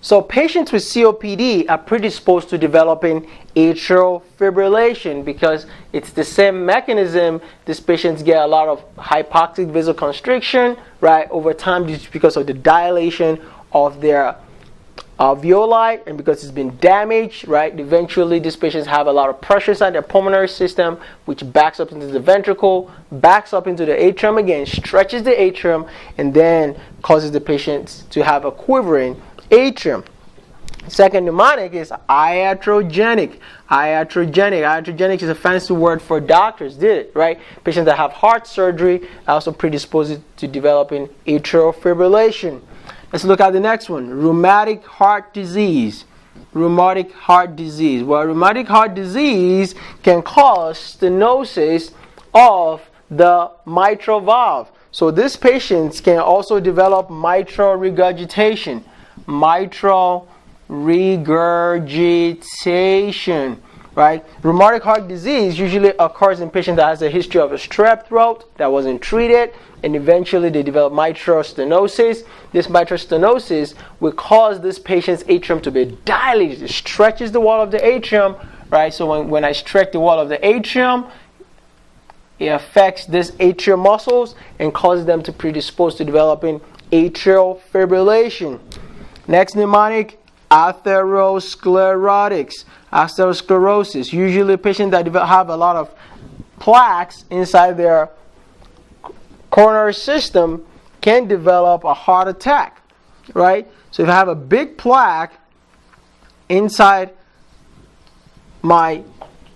So patients with COPD are predisposed to developing atrial fibrillation because it's the same mechanism. These patients get a lot of hypoxic vasoconstriction, right, over time just because of the dilation of their alveoli, and because it's been damaged, right, eventually these patients have a lot of pressure inside their pulmonary system, which backs up into the ventricle, backs up into the atrium again, stretches the atrium, and then causes the patients to have a quivering atrium. Second mnemonic is iatrogenic. Iatrogenic is a fancy word for doctors, right? Patients that have heart surgery are also predisposed to developing atrial fibrillation. Let's look at the next one. Rheumatic heart disease. Rheumatic heart disease. Well, rheumatic heart disease can cause stenosis of the mitral valve. So these patients can also develop mitral regurgitation. Mitral regurgitation, right? Rheumatic heart disease usually occurs in patients that has a history of a strep throat that wasn't treated, and eventually they develop mitral stenosis. This mitral stenosis will cause this patient's atrium to be dilated. It stretches the wall of the atrium, right? So when I stretch the wall of the atrium, it affects these atrial muscles and causes them to predispose to developing atrial fibrillation. Next mnemonic, atherosclerotics. Atherosclerosis. Usually patients that have a lot of plaques inside their coronary system can develop a heart attack, right? So if I have a big plaque inside my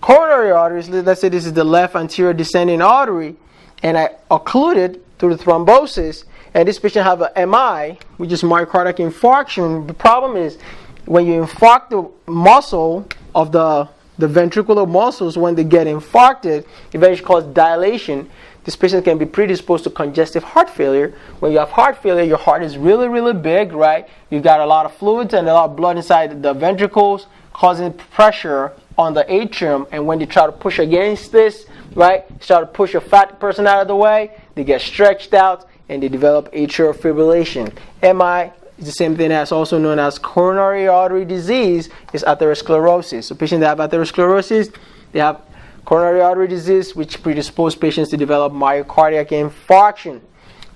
coronary arteries, let's say this is the left anterior descending artery, and I occlude it through the thrombosis, and this patient have a MI, which is myocardial infarction. The problem is when you infarct the muscle of the ventricular muscles, when they get infarcted, eventually cause dilation. This patient can be predisposed to congestive heart failure. When you have heart failure, your heart is really, really big, right? You've got a lot of fluids and a lot of blood inside the ventricles, causing pressure on the atrium. And when they try to push against this, right, try to push a fat person out of the way, they get stretched out and they develop atrial fibrillation. MI is the same thing that's also known as coronary artery disease, is atherosclerosis. So patients that have atherosclerosis, they have coronary artery disease, which predispose patients to develop myocardial infarction.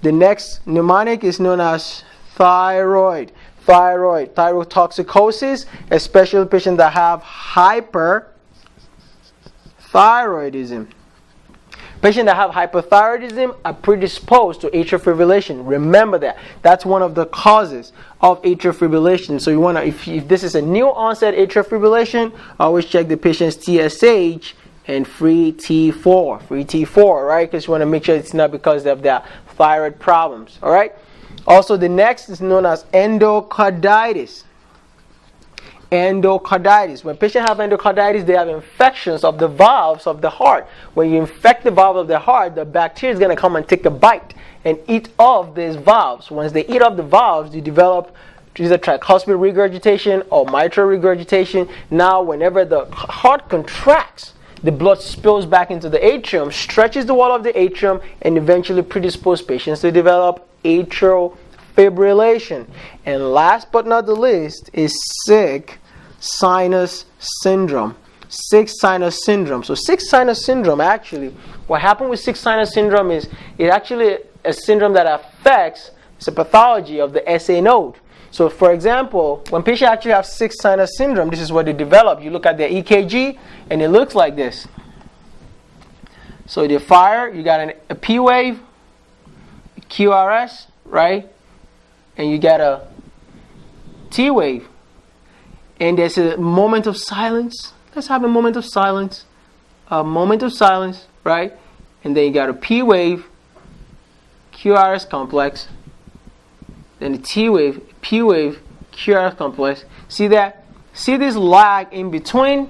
The next mnemonic is known as thyroid. Thyrotoxicosis, especially patients that have hyperthyroidism. Patients that have hypothyroidism are predisposed to atrial fibrillation. Remember that. That's one of the causes of atrial fibrillation. So you want to, if this is a new onset atrial fibrillation, always check the patient's TSH and free T4, right? Because you want to make sure it's not because of their thyroid problems, all right? Also, the next is known as endocarditis. Endocarditis. When patients have endocarditis, they have infections of the valves of the heart. When you infect the valve of the heart, the bacteria is going to come and take a bite and eat off these valves. Once they eat off the valves, you develop either tricuspid regurgitation or mitral regurgitation. Now, whenever the heart contracts, the blood spills back into the atrium, stretches the wall of the atrium, and eventually predispose patients to develop atrial fibrillation. And last but not the least is sick sinus syndrome. Sick sinus syndrome. So sick sinus syndrome, actually, what happened with sick sinus syndrome is it's actually a syndrome that affects the pathology of the SA node. So for example, when patients actually have sick sinus syndrome, this is what they develop. You look at their EKG and it looks like this. So they fire, you got a P wave, a QRS, right? And you got a T wave. And there's a moment of silence. Let's have a moment of silence. A moment of silence, right? And then you got a P wave, QRS complex. Then the T wave, P wave, QRS complex. See that? See this lag in between?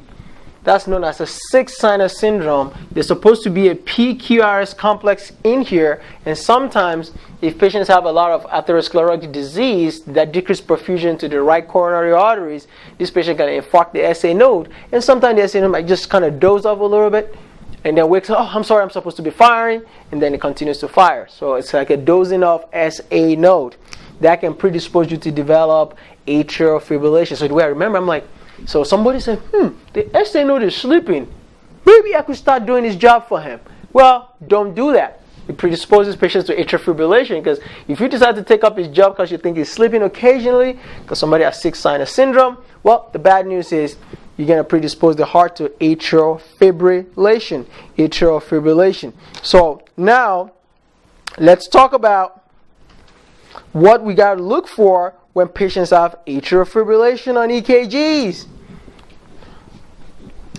That's known as a sick sinus syndrome. There's supposed to be a PQRS complex in here, and sometimes if patients have a lot of atherosclerotic disease that decrease perfusion to the right coronary arteries, this patient can infarct the SA node, and sometimes the SA node might just kind of doze off a little bit, and then wakes up, oh, I'm sorry, I'm supposed to be firing, and then it continues to fire. So it's like a dozing off SA node. that can predispose you to develop atrial fibrillation. So the way I remember, I'm like, so somebody said, the SA node is sleeping. Maybe I could start doing his job for him. Well, don't do that. It predisposes patients to atrial fibrillation, because if you decide to take up his job because you think he's sleeping occasionally, because somebody has sick sinus syndrome, well, the bad news is you're going to predispose the heart to atrial fibrillation. Atrial fibrillation. So now, let's talk about what we got to look for when patients have atrial fibrillation on EKGs.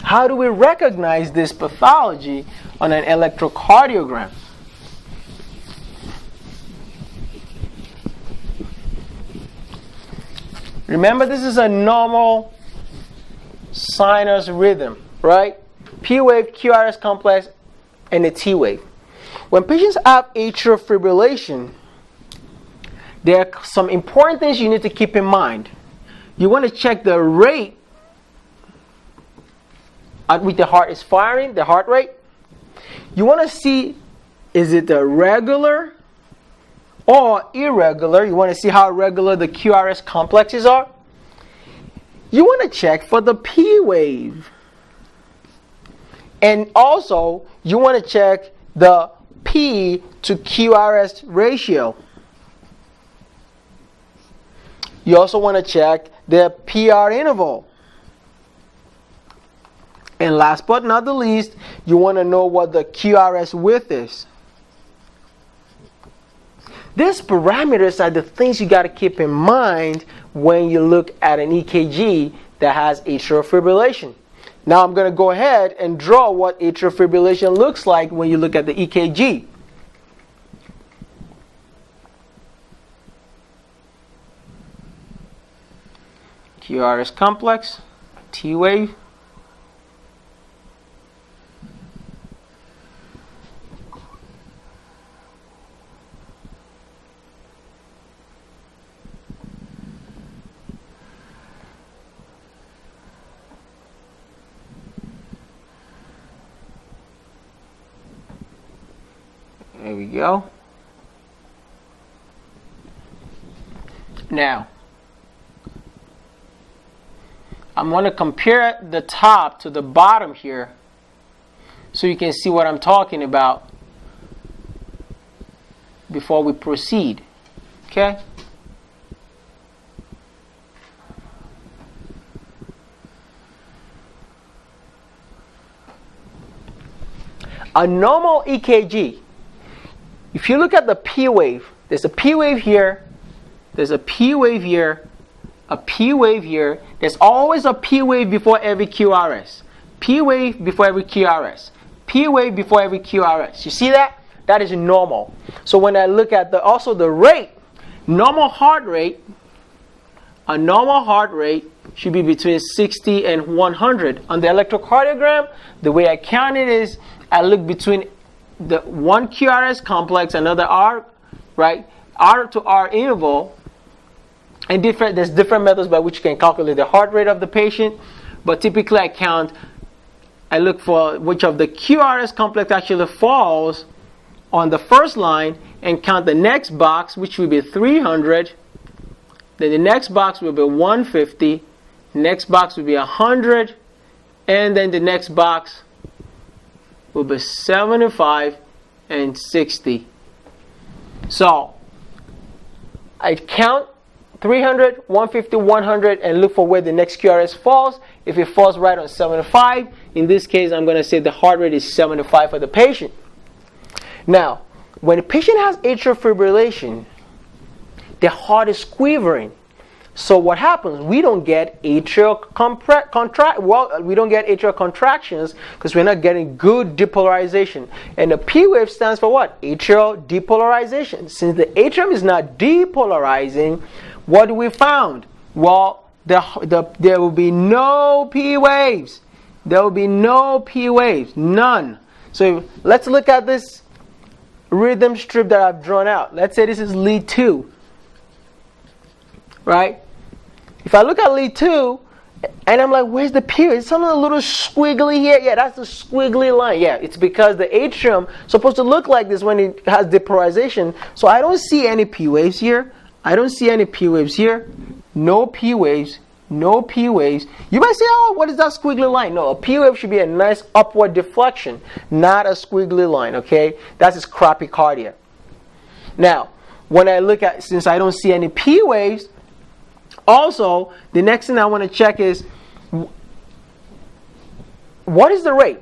How do we recognize this pathology on an electrocardiogram? Remember, this is a normal sinus rhythm, right? P wave, QRS complex, and a T wave. When patients have atrial fibrillation, there are some important things you need to keep in mind. You want to check the rate at which the heart is firing, the heart rate. You want to see, is it a regular or irregular? You want to see how regular the QRS complexes are. You want to check for the P wave. And also, you want to check the P to QRS ratio. You also want to check the PR interval. And last but not the least, you want to know what the QRS width is. These parameters are the things you got to keep in mind when you look at an EKG that has atrial fibrillation. Now I'm going to go ahead and draw what atrial fibrillation looks like when you look at the EKG. QRS complex, T wave. There we go. Now, I'm going to compare the top to the bottom here so you can see what I'm talking about before we proceed. Okay? A normal EKG, if you look at the P wave, there's a P wave here, there's a P wave here, a P wave here. There's always a P wave before every QRS. P wave before every QRS. P wave before every QRS. You see that? That is normal. So when I look at also the rate, normal heart rate, a normal heart rate should be between 60 and 100. On the electrocardiogram, the way I count it is I look between the one QRS complex, another R, right? R to R interval. And there's different methods by which you can calculate the heart rate of the patient. But typically I look for which of the QRS complex actually falls on the first line and count the next box, which will be 300. Then the next box will be 150. Next box will be 100. And then the next box will be 75 and 60. So I count 300, 150, 100, and look for where the next QRS falls. If it falls right on 75, in this case, I'm going to say the heart rate is 75 for the patient. Now, when a patient has atrial fibrillation, the heart is quivering. So what happens? We don't get atrial contractions because we're not getting good depolarization. And the P wave stands for what? Atrial depolarization. Since the atrium is not depolarizing, what do we found? Well, there will be no P waves. There will be no P waves. None. So let's look at this rhythm strip that I've drawn out. Let's say this is lead 2. Right? If I look at lead 2, and I'm like, where's the P wave? It's something a little squiggly here. Yeah, that's the squiggly line. Yeah, it's because the atrium is supposed to look like this when it has depolarization. So I don't see any P waves here. I don't see any P waves here. No P waves. No P waves. You might say, oh, what is that squiggly line? No, a P wave should be a nice upward deflection, not a squiggly line, okay? That's his crapicardia. Now, when I look at, since I don't see any P waves, also, the next thing I want to check is, what is the rate?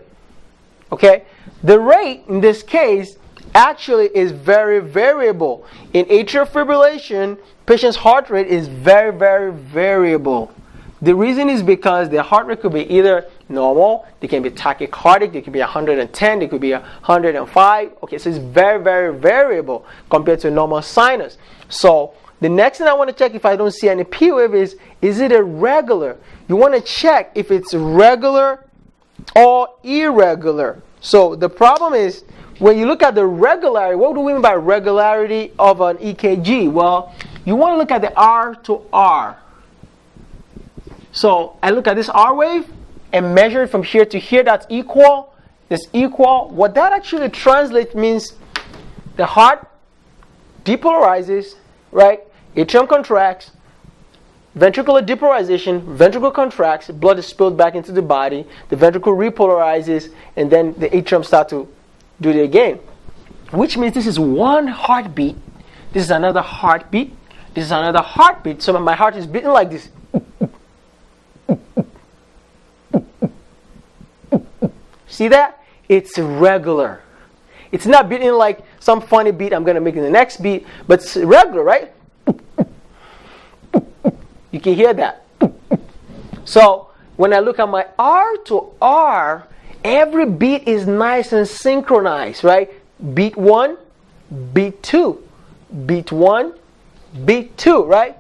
Okay? The rate, in this case, actually is very variable. In atrial fibrillation, patient's heart rate is very, very variable. The reason is because their heart rate could be either normal, they can be tachycardic, they could be 110, they could be 105. Okay, so it's very, very variable compared to normal sinus. So the next thing I want to check if I don't see any P wave is it irregular? You want to check if it's regular or irregular. So the problem is, when you look at the regularity, what do we mean by regularity of an EKG? Well, you want to look at the R to R. So I look at this R wave and measure it from here to here. That's equal. It's equal. What that actually translates means the heart depolarizes, right? Atrium contracts, ventricular depolarization, ventricle contracts, blood is spilled back into the body, the ventricle repolarizes, and then the atrium starts to do it again. Which means this is one heartbeat, this is another heartbeat, this is another heartbeat. So my heart is beating like this. See that? It's regular. It's not beating like some funny beat I'm going to make in the next beat, but it's regular, right? You can hear that. So when I look at my R to R, every beat is nice and synchronized, right? Beat 1, beat 2, beat 1, beat 2, right?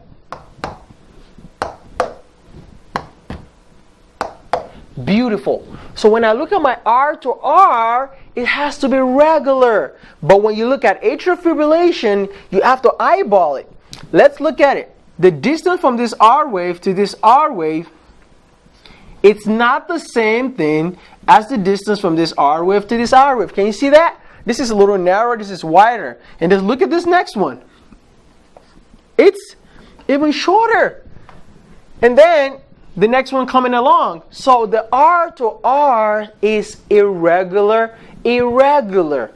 Beautiful. So when I look at my R to R, it has to be regular. But when you look at atrial fibrillation, you have to eyeball it. Let's look at it. The distance from this R wave to this R wave, it's not the same thing as the distance from this R wave to this R wave. Can you see that? This is a little narrower, this is wider. And just look at this next one. It's even shorter. And then the next one coming along. So the R to R is irregular, irregular.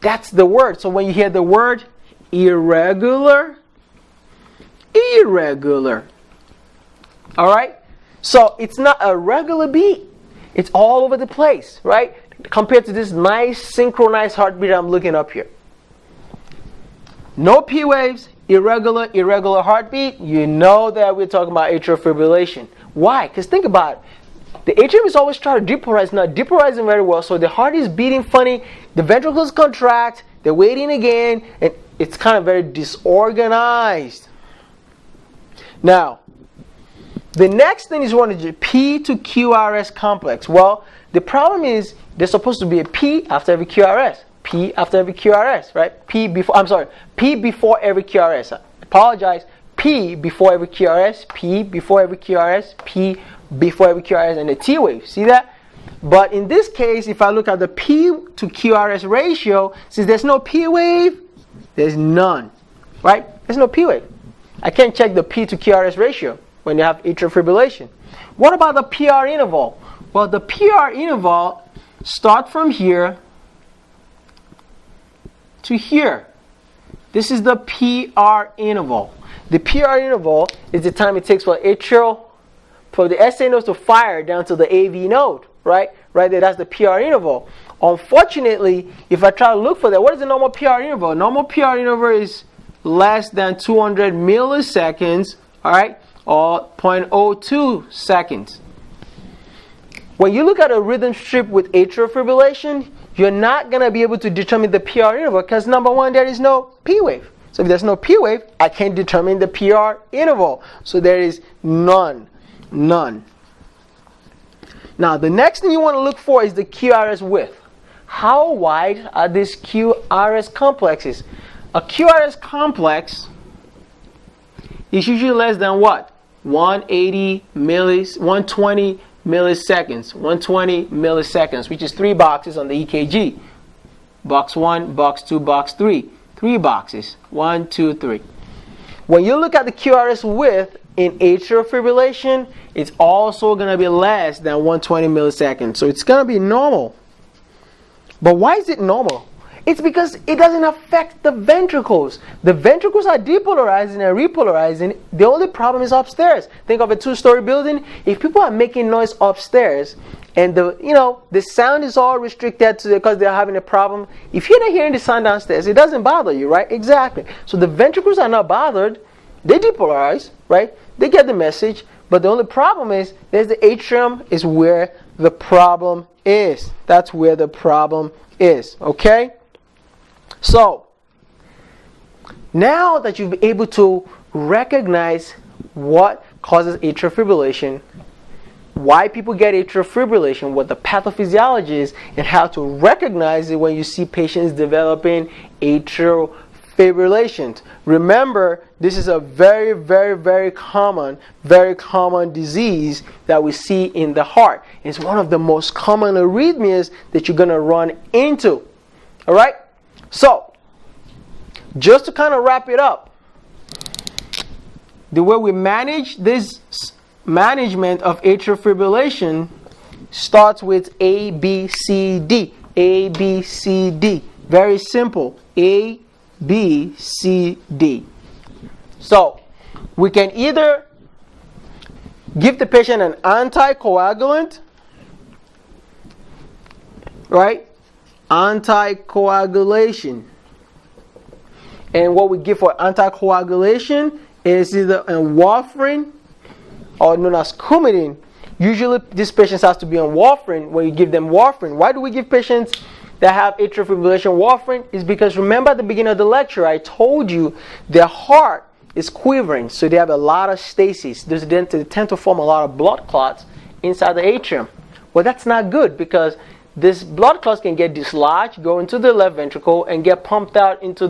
That's the word. So when you hear the word irregular, irregular. Alright? So it's not a regular beat. It's all over the place, right? Compared to this nice synchronized heartbeat I'm looking up here. No P waves, irregular, irregular heartbeat. You know that we're talking about atrial fibrillation. Why? Because think about it. The atrium is always trying to depolarize, not depolarizing very well, so the heart is beating funny, the ventricles contract, they're waiting again, and it's kind of very disorganized. Now, the next thing is you want to do P to QRS complex. Well, the problem is there's supposed to be a P after every QRS. P after every QRS, right? P before every QRS. I apologize. P before every QRS, P before every QRS, P before every QRS, and the T wave. See that? But in this case, if I look at the P to QRS ratio, since there's no P wave, there's none, right? There's no P wave. I can't check the P to QRS ratio when you have atrial fibrillation. What about the PR interval? Well, the PR interval starts from here to here. This is the PR interval. The PR interval is the time it takes for the SA nodes to fire down to the AV node, right? Right there, that's the PR interval. Unfortunately, if I try to look for that, what is the normal PR interval? Normal PR interval is less than 200 milliseconds, all right, or 0.02 seconds. When you look at a rhythm strip with atrial fibrillation, you're not going to be able to determine the PR interval because, number one, there is no P wave. So if there's no P wave, I can't determine the PR interval. So there is none. None. Now, the next thing you want to look for is the QRS width. How wide are these QRS complexes? A QRS complex is usually less than what? 120 milliseconds. 120 milliseconds, which is 3 boxes on the EKG. Box 1, box 2, box 3. 3 boxes. 1, 2, 3. When you look at the QRS width in atrial fibrillation, it's also going to be less than 120 milliseconds. So it's going to be normal. But why is it normal? It's because it doesn't affect the ventricles. The ventricles are depolarizing and repolarizing. The only problem is upstairs. Think of a two-story building. If people are making noise upstairs and the sound is all restricted to because they're having a problem, if you're not hearing the sound downstairs, it doesn't bother you, right? Exactly. So the ventricles are not bothered. They depolarize, right? They get the message. But the only problem is there's the atrium is where the problem is. That's where the problem is, okay? So, now that you've been able to recognize what causes atrial fibrillation, why people get atrial fibrillation, what the pathophysiology is, and how to recognize it when you see patients developing atrial fibrillation. Remember, this is a very, very, very common disease that we see in the heart. It's one of the most common arrhythmias that you're going to run into. All right? So, just to kind of wrap it up, the way we manage this management of atrial fibrillation starts with A, B, C, D. A, B, C, D. Very simple. A, B, C, D. So, we can either give the patient an anticoagulant, right? Anticoagulation. And what we give for anticoagulation is either a warfarin or known as Coumadin. Usually these patients have to be on warfarin when you give them warfarin. Why do we give patients that have atrial fibrillation warfarin? Is because remember at the beginning of the lecture I told you their heart is quivering, so they have a lot of stasis. They tend to form a lot of blood clots inside the atrium. Well, that's not good because this blood clots can get dislodged, go into the left ventricle, and get pumped out into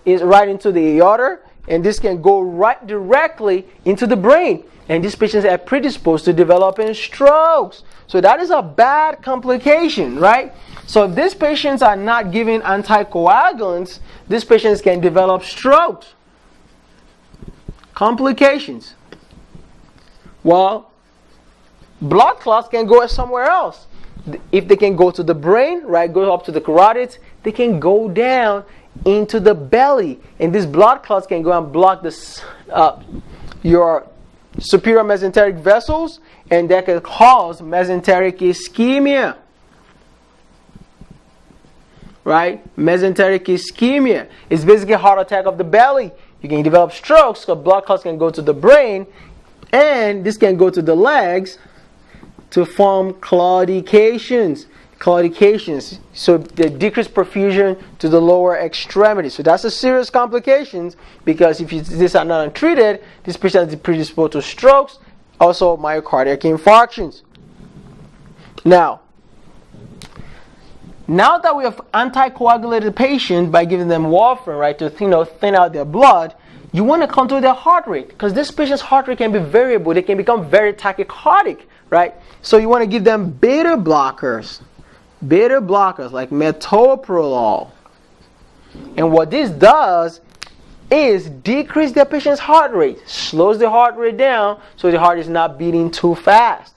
right into the aorta, and this can go right directly into the brain. And these patients are predisposed to developing strokes. So that is a bad complication, right? So if these patients are not given anticoagulants, these patients can develop strokes. Complications. Well, blood clots can go somewhere else. If they can go to the brain, right, go up to the carotids, they can go down into the belly. And these blood clots can go and block your superior mesenteric vessels, and that can cause mesenteric ischemia. Right? Mesenteric ischemia is basically a heart attack of the belly. You can develop strokes because blood clots can go to the brain, and this can go to the legs to form claudications. So the decreased perfusion to the lower extremity. So that's a serious complications because if these are not untreated, this patient is predisposed to strokes, also myocardial infarctions. Now that we have anticoagulated the patient by giving them warfarin, right, to thin out their blood, you want to control their heart rate because this patient's heart rate can be variable. They can become very tachycardic, right? So you want to give them beta blockers like metoprolol. And what this does is decrease the patient's heart rate, slows the heart rate down so the heart is not beating too fast.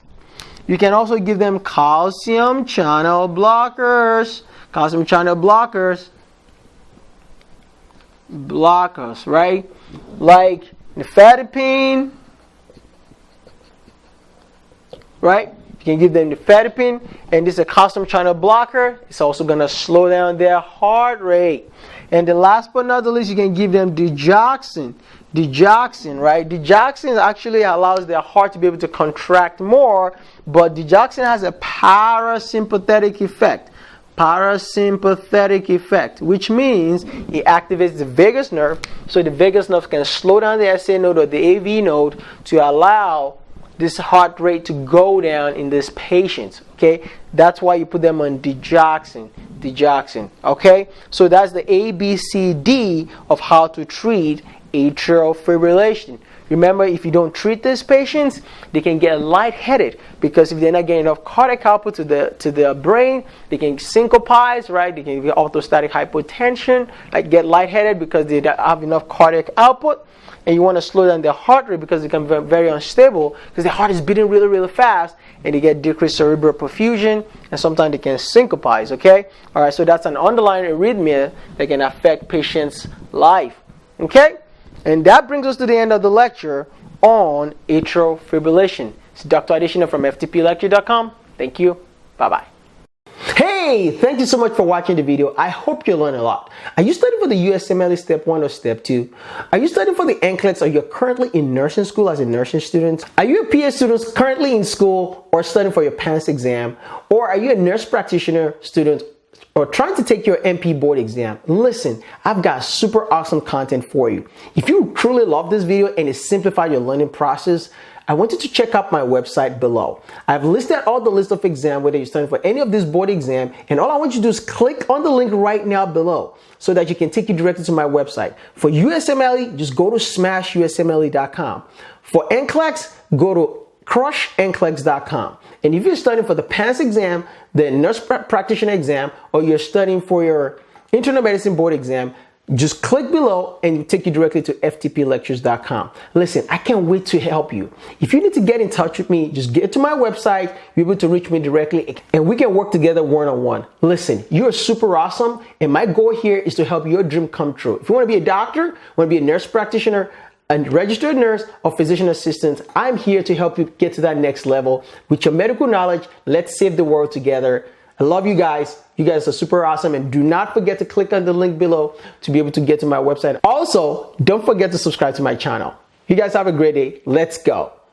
You can also give them calcium channel blockers, right? Like nifedipine, right? You can give them nifedipine, and this is a calcium channel blocker. It's also going to slow down their heart rate. And the last but not the least, you can give them digoxin, right? Digoxin actually allows their heart to be able to contract more, but digoxin has a parasympathetic effect, which means it activates the vagus nerve, so the vagus nerve can slow down the SA node or the AV node to allow this heart rate to go down in this patient. Okay, that's why you put them on digoxin. Okay, so that's the ABCD of how to treat atrial fibrillation. Remember, if you don't treat these patients, they can get lightheaded, because if they're not getting enough cardiac output to the brain, they can syncopize, right? They can get orthostatic hypotension, like get lightheaded because they don't have enough cardiac output. And you want to slow down their heart rate because they become very unstable, because their heart is beating really, really fast, and they get decreased cerebral perfusion, and sometimes they can syncopize, okay? All right, so that's an underlying arrhythmia that can affect patients' life, okay? And that brings us to the end of the lecture on atrial fibrillation. It's Dr. Adeshina from ftplecture.com. Thank you. Bye-bye. Hey, thank you so much for watching the video. I hope you learned a lot. Are you studying for the USMLE Step 1 or Step 2? Are you studying for the NCLEX, or you're currently in nursing school as a nursing student? Are you a PA student currently in school or studying for your PANCE exam? Or are you a nurse practitioner student or trying to take your NP board exam? Listen, I've got super awesome content for you. If you truly love this video and it simplified your learning process, I want you to check out my website below. I've listed all the list of exams, whether you're studying for any of this board exam, and all I want you to do is click on the link right now below so that you can take you directly to my website. For USMLE, just go to smashusmle.com. For NCLEX, go to crushnclex.com. And if you're studying for the PANCE exam, the nurse practitioner exam, or you're studying for your internal medicine board exam, just click below and it'll take you directly to ftplectures.com. Listen, I can't wait to help you. If you need to get in touch with me, just get to my website, you'll be able to reach me directly, and we can work together one-on-one. Listen, you're super awesome, and my goal here is to help your dream come true. If you want to be a doctor, want to be a nurse practitioner, a registered nurse, or physician assistant, I'm here to help you get to that next level. With your medical knowledge, let's save the world together. I love you guys. You guys are super awesome, and do not forget to click on the link below to be able to get to my website. Also, don't forget to subscribe to my channel. You guys have a great day. Let's go.